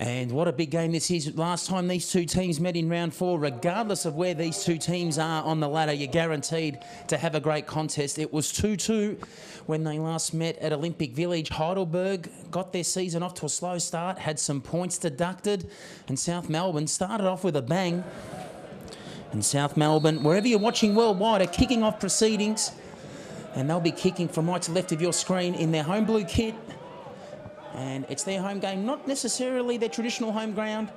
And what a big game this is. Last time these two teams met in round 4, regardless of where these two teams are on the ladder, you're guaranteed to have a great contest. It was 2-2 when they last met at Olympic Village. Heidelberg got their season off to a slow start, had some points deducted, and South Melbourne started off with a bang. And South Melbourne, wherever you're watching worldwide, are kicking off proceedings, and they'll be kicking from right to left of your screen in their home blue kit. And it's their home game, not necessarily their traditional home ground.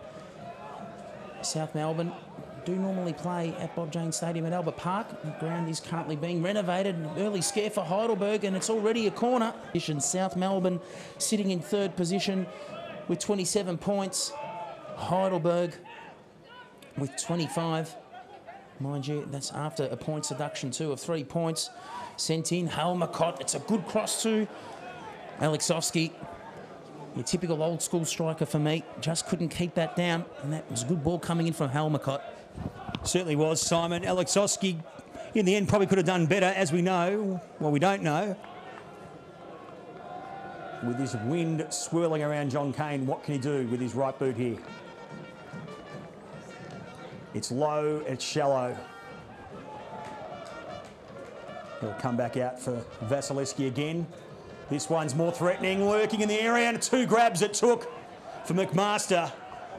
South Melbourne do normally play at Bob Jane Stadium at Albert Park. The ground is currently being renovated. An early scare for Heidelberg, and it's already a corner. South Melbourne sitting in 3rd position with 27 points. Heidelberg with 25. Mind you, that's after a points deduction too of 3 points sent in. Helmicott, it's a good cross too. Alexovsky, your typical old school striker for me, just couldn't keep that down, and that was a good ball coming in from Helmicott. Certainly was, Simon. Alexovsky, in the end, probably could have done better, as we know. Well, we don't know. With this wind swirling around John Cain, what can he do with his right boot here? It's low, it's shallow. He'll come back out for Vasilevsky again. This one's more threatening, lurking in the area, and 2 grabs it took for McMaster,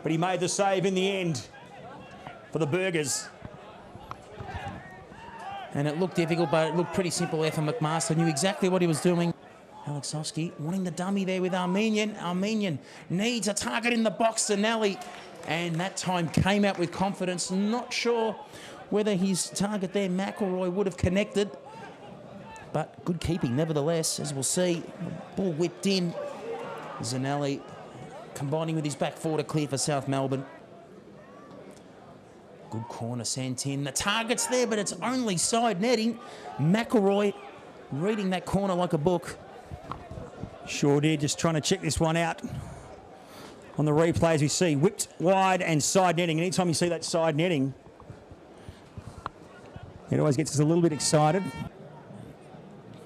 but he made the save in the end for the Burgers. And it looked difficult, but it looked pretty simple there for McMaster. Knew exactly what he was doing. Alexovsky wanting the dummy there with Armenian. Armenian needs a target in the box to Nelly, and that time came out with confidence. Not sure whether his target there, McElroy, would have connected. But good keeping, nevertheless, as we'll see. Ball whipped in. Zanelli combining with his back 4 to clear for South Melbourne. Good corner sent in. The target's there, but it's only side netting. McElroy reading that corner like a book. Sure did, just trying to check this one out. On the replay, as we see, whipped wide and side netting. Anytime you see that side netting, it always gets us a little bit excited.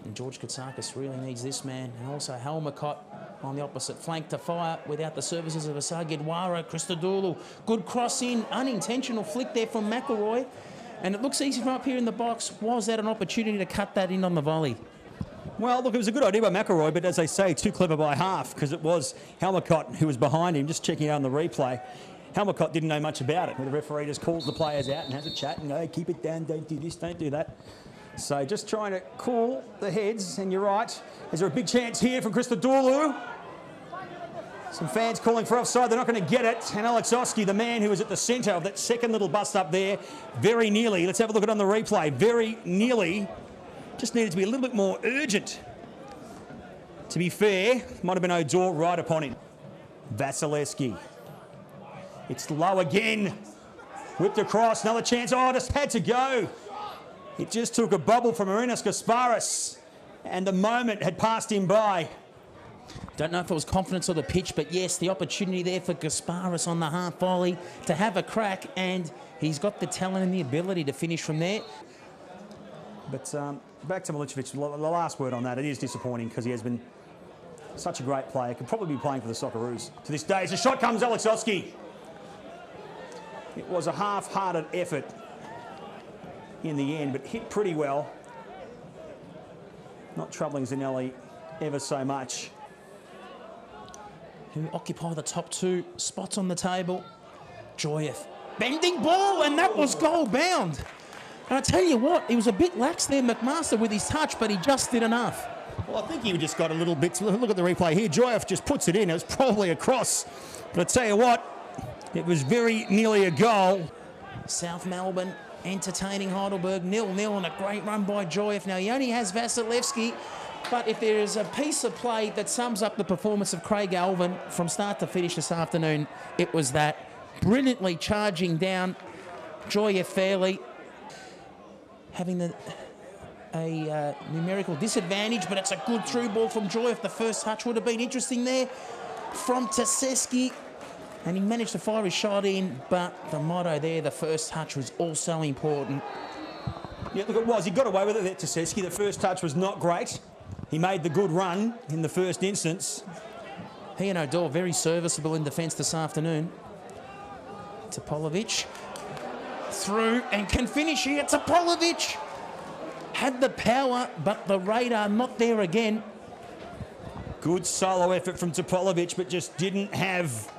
And George Katsakis really needs this man. And also Helmicott on the opposite flank to fire without the services of Asagedwara. Christodoulou, good cross in, unintentional flick there from McElroy. And it looks easy from up here in the box. Was that an opportunity to cut that in on the volley? Well, look, it was a good idea by McElroy, but as they say, too clever by half, because it was Helmicott who was behind him, just checking out on the replay. Helmicott didn't know much about it. The referee just calls the players out and has a chat and go, hey, keep it down, don't do this, don't do that. So just trying to cool the heads, and you're right. Is there a big chance here from Christodoulou? Some fans calling for offside. They're not going to get it. And Alexovsky, the man who was at the centre of that second little bust up there, very nearly. Let's have a look at it on the replay. Very nearly. Just needed to be a little bit more urgent. To be fair, might have been Odor right upon him. Vasilevsky. It's low again. Whipped across. Another chance. Oh, just had to go. It just took a bubble from Marinos Gasparis, and the moment had passed him by. Don't know if it was confidence or the pitch, but yes, the opportunity there for Gasparis on the half volley to have a crack, and he's got the talent and the ability to finish from there. But back to Milicevic, the last word on that. It is disappointing because he has been such a great player. Could probably be playing for the Socceroos to this day. As the shot comes, Alexovsky. It was a half-hearted effort in the end, but hit pretty well. Not troubling Zanelli ever so much. Who occupy the top 2 spots on the table. Joyev, bending ball, and that was goal bound. And I tell you what, he was a bit lax there, McMaster, with his touch, but he just did enough. Well, I think he just got a little bit. Look at the replay here. Joyev just puts it in. It was probably a cross. But I tell you what, it was very nearly a goal. South Melbourne entertaining Heidelberg 0-0, and a great run by Joyev. Now, he only has Vasilevsky, but if there is a piece of play that sums up the performance of Craig Alvin from start to finish this afternoon, it was that. Brilliantly charging down Joyev fairly, having a numerical disadvantage, but it's a good through ball from Joyev. The first touch would have been interesting there from Taseski. And he managed to fire his shot in, but the motto there, the first touch, was also important. Yeah, look, it was. He got away with it there, Taseski. The first touch was not great. He made the good run in the first instance. He and O'Dore very serviceable in defence this afternoon. Topolovic through and can finish here. Topolovic had the power, but the radar not there again. Good solo effort from Topolovic, but just didn't have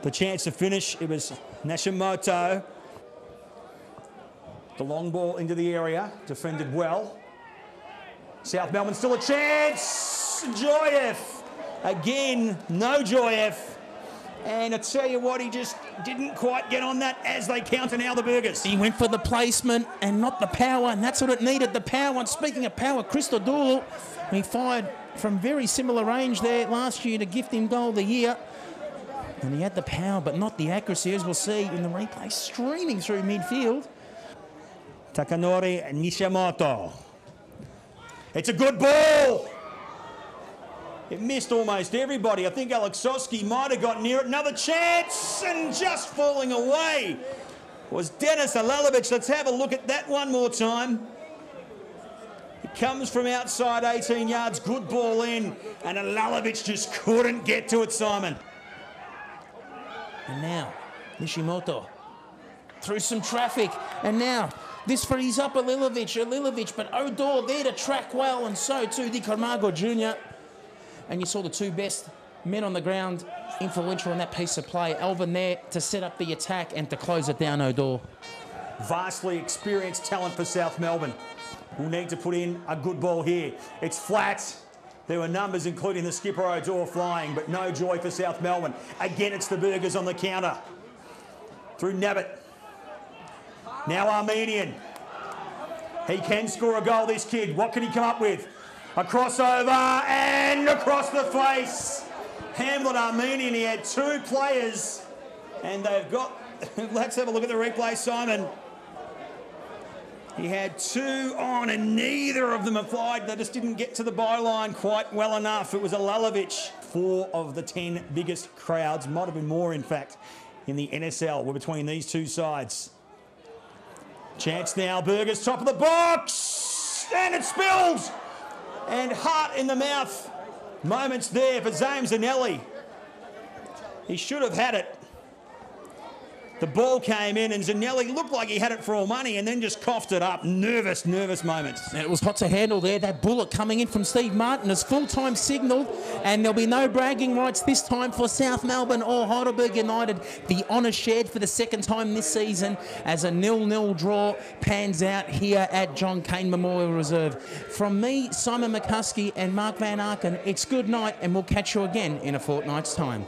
the chance to finish. It was Nashimoto. The long ball into the area, defended well. South Melbourne still a chance. Joyev. Again, no Joyev. And I tell you what, he just didn't quite get on that as they counter now the Burgers. He went for the placement and not the power, and that's what it needed, the power. And speaking of power, Chris O'Dore, he fired from very similar range there last year to gift him goal of the year. And he had the power, but not the accuracy, as we'll see in the replay, streaming through midfield. Takanori Nishimoto. It's a good ball. It missed almost everybody. I think Alexowski might have got near it. Another chance, and just falling away was Denis Alalovic. Let's have a look at that one more time. It comes from outside 18 yards. Good ball in, and Alalovic just couldn't get to it, Simon. And now, Nishimoto through some traffic, and now this frees up Alilovic, but O'Dore there to track well, and so too Di Camargo Jr. And you saw the two best men on the ground, influential in that piece of play. Alvin there to set up the attack and to close it down, O'Dore. Vastly experienced talent for South Melbourne. We'll need to put in a good ball here. It's flat. There were numbers, including the skipper O'Dore flying, but no joy for South Melbourne. Again, it's the Burgers on the counter. Through Nabbit. Now Armenian. He can score a goal, this kid. What can he come up with? A crossover and across the face. Hamlet Armenian, he had two players and they've got, let's have a look at the replay, Simon. He had two on and neither of them applied. They just didn't get to the byline quite well enough. It was Alalovic. 4 of the 10 biggest crowds, might have been more in fact, in the NSL were between these two sides. Chance now, Burgers top of the box and it spilled. And heart in the mouth moments there for James Zanelli. He should have had it. The ball came in and Zanelli looked like he had it for all money and then just coughed it up. Nervous moments. And it was hot to handle there. That bullet coming in from Steve Martin is full-time signalled, and there'll be no bragging rights this time for South Melbourne or Heidelberg United. The honour shared for the second time this season as a 0-0 draw pans out here at John Cain Memorial Reserve. From me, Simon McCuskey and Mark Van Arken, it's good night and we'll catch you again in a fortnight's time.